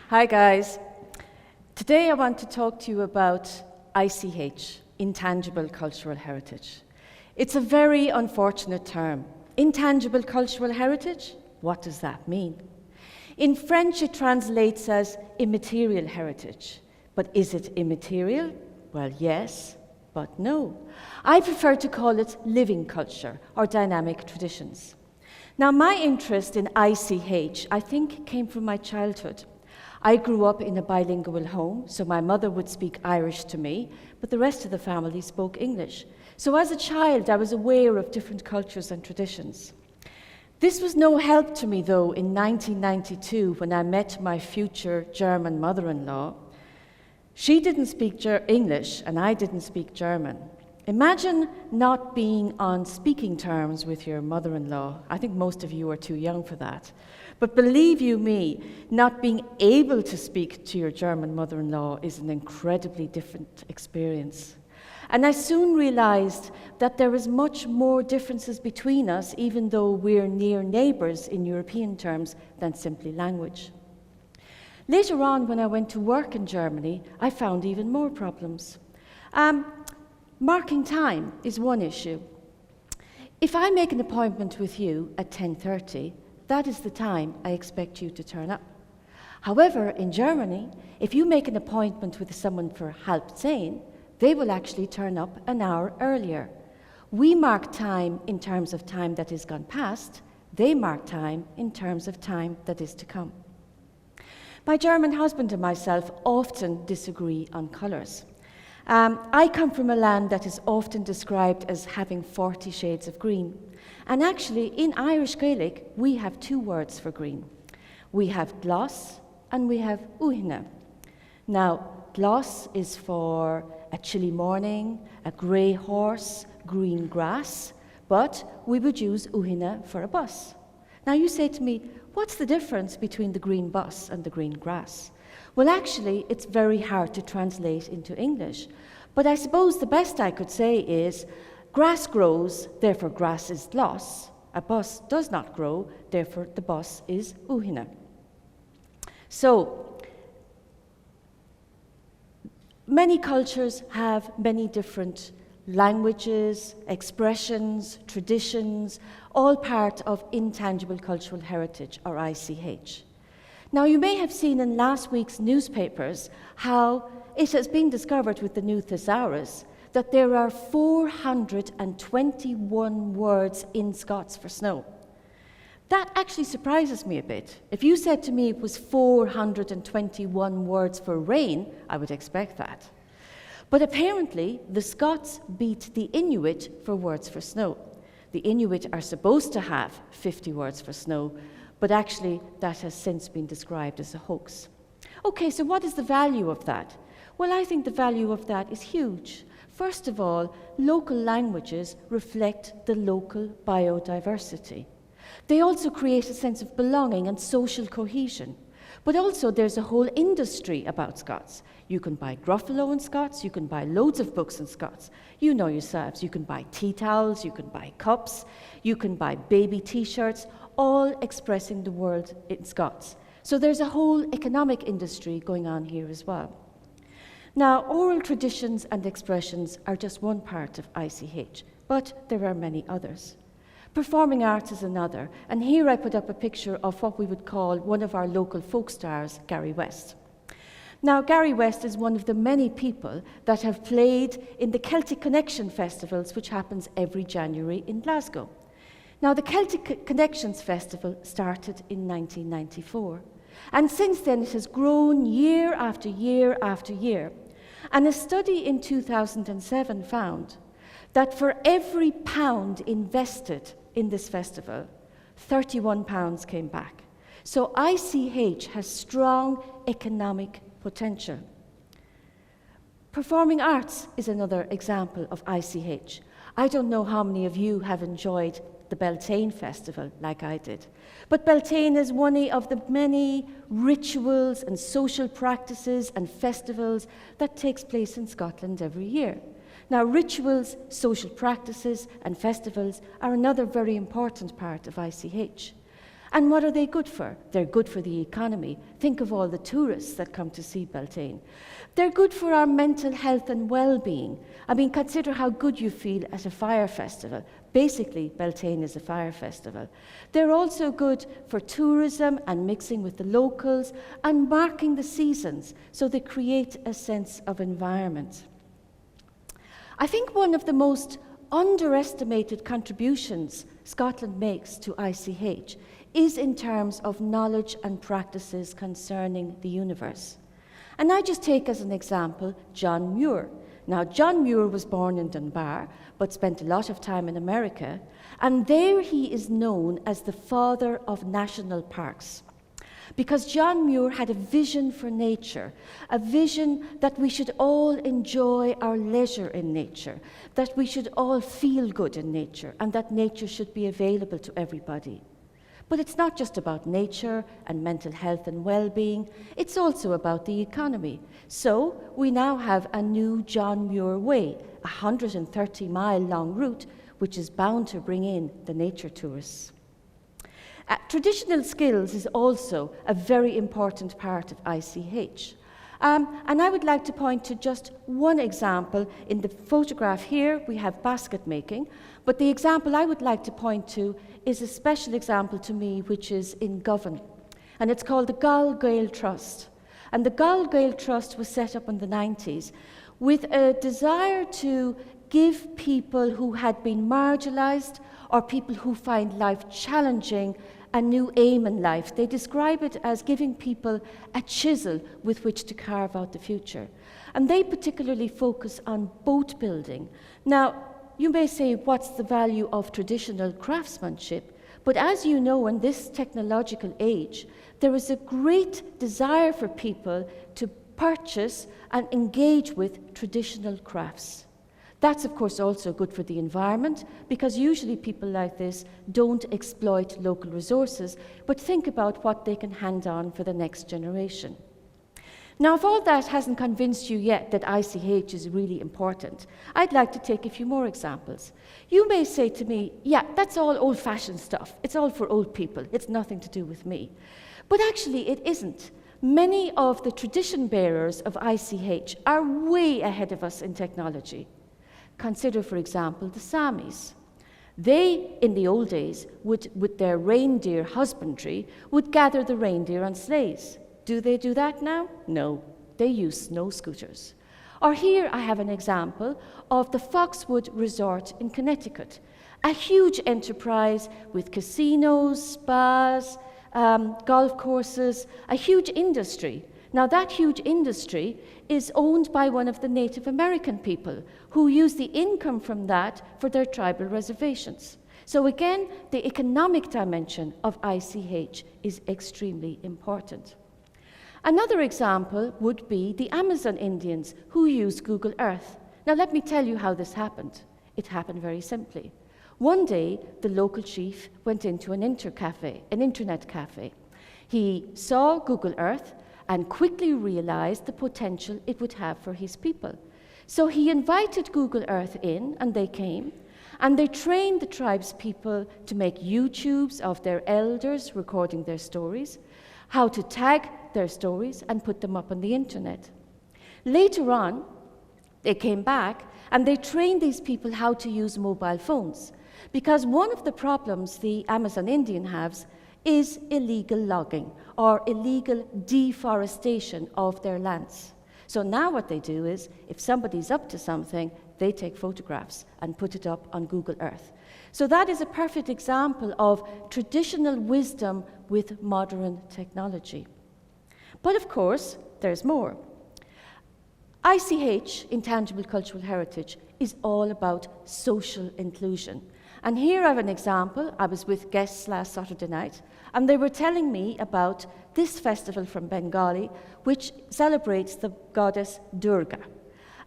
Hi guys. Today I want to talk to you about ICH, Intangible Cultural Heritage. It's a very unfortunate term. Intangible Cultural Heritage? What does that mean? In French it translates as immaterial heritage. But is it immaterial? Well, yes, but no. I prefer to call it living culture or dynamic traditions. Now, my interest in ICH, I think, came from my childhood. I grew up in a bilingual home, so my mother would speak Irish to me, but the rest of the family spoke English. So as a child, I was aware of different cultures and traditions. This was no help to me, though, in 1992 when I met my future German mother-in-law. She didn't speak English, and I didn't speak German. Imagine not being on speaking terms with your mother-in-law. I think most of you are too young for that. But believe you me, not being able to speak to your German mother-in-law is an incredibly different experience. And I soon realized that there is much more differences between us, even though we're near neighbors in European terms, than simply language. Later on, when I went to work in Germany, I found even more problems. Marking time is one issue. If I make an appointment with you at 10:30, that is the time I expect you to turn up. However, in Germany, if you make an appointment with someone for 9:30, they will actually turn up an hour earlier. We mark time in terms of time that is gone past. They mark time in terms of time that is to come. My German husband and myself often disagree on colours. I come from a land that is often described as having 40 shades of green. And actually, in Irish Gaelic, we have two words for green. We have glas and we have uithne. Now, glas is for a chilly morning, a grey horse, green grass, but we would use uithne for a bus. Now you say to me, what's the difference between the green bus and the green grass? Well, actually, it's very hard to translate into English. But I suppose the best I could say is, grass grows, therefore grass is glas. A bus does not grow, therefore the bus is uithne. So, many cultures have many different languages, expressions, traditions, all part of Intangible Cultural Heritage, or ICH. Now, you may have seen in last week's newspapers how it has been discovered with the new thesaurus that there are 421 words in Scots for snow. That actually surprises me a bit. If you said to me it was 421 words for rain, I would expect that. But apparently, the Scots beat the Inuit for words for snow. The Inuit are supposed to have 50 words for snow, but actually that has since been described as a hoax. Okay, so what is the value of that? Well, I think the value of that is huge. First of all, local languages reflect the local biodiversity. They also create a sense of belonging and social cohesion. But also there's a whole industry about Scots. You can buy Gruffalo in Scots, you can buy loads of books in Scots. You know yourselves, you can buy tea towels, you can buy cups, you can buy baby t-shirts, all expressing the world in Scots. So there's a whole economic industry going on here as well. Now, oral traditions and expressions are just one part of ICH, but there are many others. Performing arts is another, and here I put up a picture of what we would call one of our local folk stars, Gary West. Now, Gary West is one of the many people that have played in the Celtic Connection festivals, which happens every January in Glasgow. Now, the Celtic Connections Festival started in 1994, and since then it has grown year after year after year. And a study in 2007 found that for every pound invested in this festival, 31 pounds came back. So ICH has strong economic potential. Performing arts is another example of ICH. I don't know how many of you have enjoyed the Beltane Festival like I did. But Beltane is one of the many rituals and social practices and festivals that takes place in Scotland every year. Now, rituals, social practices and festivals are another very important part of ICH. And what are they good for? They're good for the economy. Think of all the tourists that come to see Beltane. They're good for our mental health and well-being. I mean, consider how good you feel at a fire festival. Basically, Beltane is a fire festival. They're also good for tourism and mixing with the locals and marking the seasons, so they create a sense of environment. I think one of the most underestimated contributions Scotland makes to ICH is in terms of knowledge and practices concerning the universe. And I just take as an example John Muir. Now, John Muir was born in Dunbar, but spent a lot of time in America, and there he is known as the father of national parks. Because John Muir had a vision for nature, a vision that we should all enjoy our leisure in nature, that we should all feel good in nature, and that nature should be available to everybody. But it's not just about nature and mental health and well-being, it's also about the economy. So we now have a new John Muir Way, a 130-mile-long route, which is bound to bring in the nature tourists. Traditional skills is also a very important part of ICH. And I would like to point to just one example. In the photograph here, we have basket making, but the example I would like to point to is a special example to me, which is in Govan, and it's called the Gall Gael Trust. And the Gall Gael Trust was set up in the 90s with a desire to give people who had been marginalised or people who find life challenging a new aim in life. They describe it as giving people a chisel with which to carve out the future. And they particularly focus on boat building. Now, you may say, what's the value of traditional craftsmanship? But as you know, in this technological age, there is a great desire for people to purchase and engage with traditional crafts. That's, of course, also good for the environment, because usually people like this don't exploit local resources, but think about what they can hand on for the next generation. Now, if all that hasn't convinced you yet that ICH is really important, I'd like to take a few more examples. You may say to me, yeah, that's all old-fashioned stuff. It's all for old people. It's nothing to do with me. But actually, it isn't. Many of the tradition bearers of ICH are way ahead of us in technology. Consider, for example, the Samis. They, in the old days, with their reindeer husbandry, would gather the reindeer on sleighs. Do they do that now? No, they use snow scooters. Or here I have an example of the Foxwood Resort in Connecticut, a huge enterprise with casinos, spas, golf courses, a huge industry. Now, that huge industry is owned by one of the Native American people who use the income from that for their tribal reservations. So again, the economic dimension of ICH is extremely important. Another example would be the Amazon Indians who use Google Earth. Now, let me tell you how this happened. It happened very simply. One day, the local chief went into an internet cafe. He saw Google Earth and quickly realized the potential it would have for his people. So he invited Google Earth in, and they came, and they trained the tribe's people to make YouTubes of their elders recording their stories, how to tag their stories and put them up on the internet. Later on, they came back and they trained these people how to use mobile phones, because one of the problems the Amazon Indian has is illegal logging or illegal deforestation of their lands. So now what they do is, if somebody's up to something, they take photographs and put it up on Google Earth. So that is a perfect example of traditional wisdom with modern technology. But of course, there's more. ICH, Intangible Cultural Heritage, is all about social inclusion. And here I have an example. I was with guests last Saturday night, and they were telling me about this festival from Bengali, which celebrates the goddess Durga.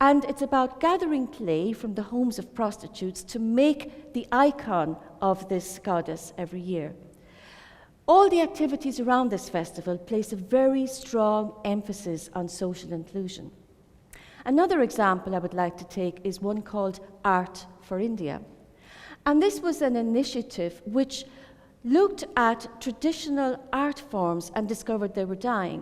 And it's about gathering clay from the homes of prostitutes to make the icon of this goddess every year. All the activities around this festival place a very strong emphasis on social inclusion. Another example I would like to take is one called Art for India. And this was an initiative which looked at traditional art forms and discovered they were dying.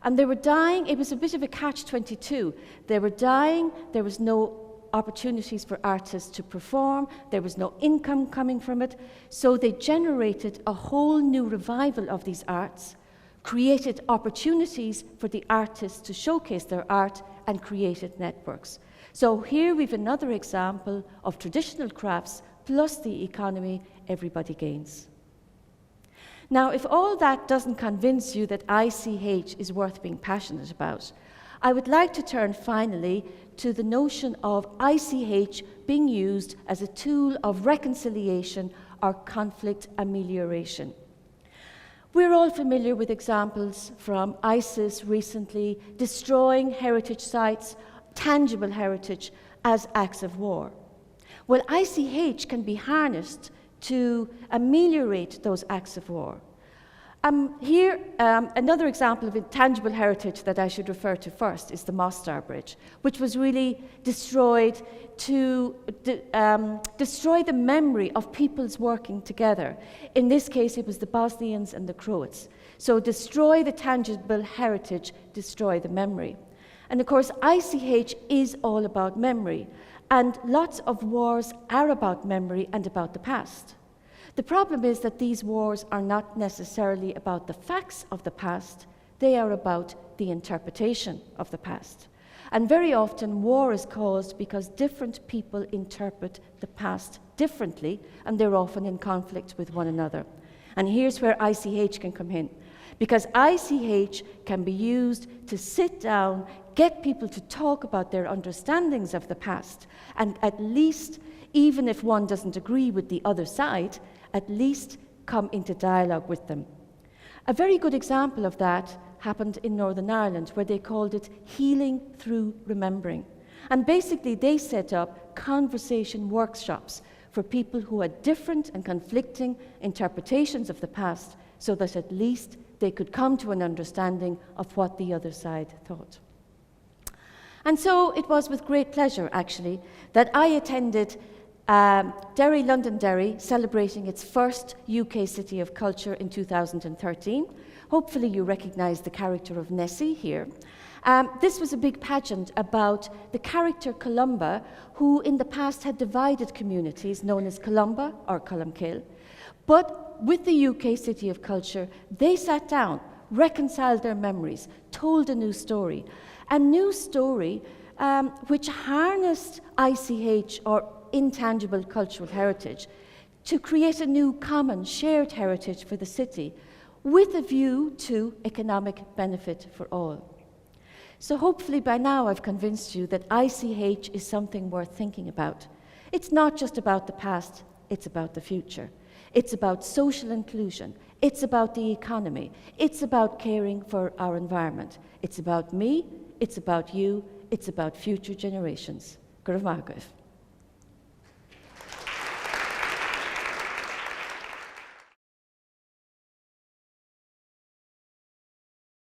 And they were dying, it was a bit of a catch-22. They were dying, there was no opportunities for artists to perform, there was no income coming from it, so they generated a whole new revival of these arts, created opportunities for the artists to showcase their art, and created networks. So here we've another example of traditional crafts plus the economy, everybody gains. Now, if all that doesn't convince you that ICH is worth being passionate about, I would like to turn finally to the notion of ICH being used as a tool of reconciliation or conflict amelioration. We're all familiar with examples from ISIS recently destroying heritage sites, tangible heritage, as acts of war. Well, ICH can be harnessed to ameliorate those acts of war. Here, another example of intangible heritage that I should refer to first is the Mostar Bridge, which was really destroyed to destroy the memory of peoples working together. In this case, it was the Bosnians and the Croats. So destroy the tangible heritage, destroy the memory. And of course, ICH is all about memory, and lots of wars are about memory and about the past. The problem is that these wars are not necessarily about the facts of the past, they are about the interpretation of the past. And very often war is caused because different people interpret the past differently, and they're often in conflict with one another. And here's where ICH can come in, because ICH can be used to sit down, get people to talk about their understandings of the past, and at least, even if one doesn't agree with the other side, at least come into dialogue with them. A very good example of that happened in Northern Ireland, where they called it healing through remembering. And basically they set up conversation workshops for people who had different and conflicting interpretations of the past, so that at least they could come to an understanding of what the other side thought. And so it was with great pleasure, actually, that I attended Derry, Londonderry, celebrating its first UK City of Culture in 2013. Hopefully you recognise the character of Nessie here. This was a big pageant about the character Columba, who in the past had divided communities known as Columba or Columkill. But with the UK City of Culture, they sat down, reconciled their memories, told a new story which harnessed ICH or intangible cultural heritage to create a new common shared heritage for the city with a view to economic benefit for all. So hopefully by now I've convinced you that ICH is something worth thinking about. It's not just about the past, it's about the future. It's about social inclusion, it's about the economy, it's about caring for our environment. It's about me, it's about you, it's about future generations. Go raibh maith agaibh.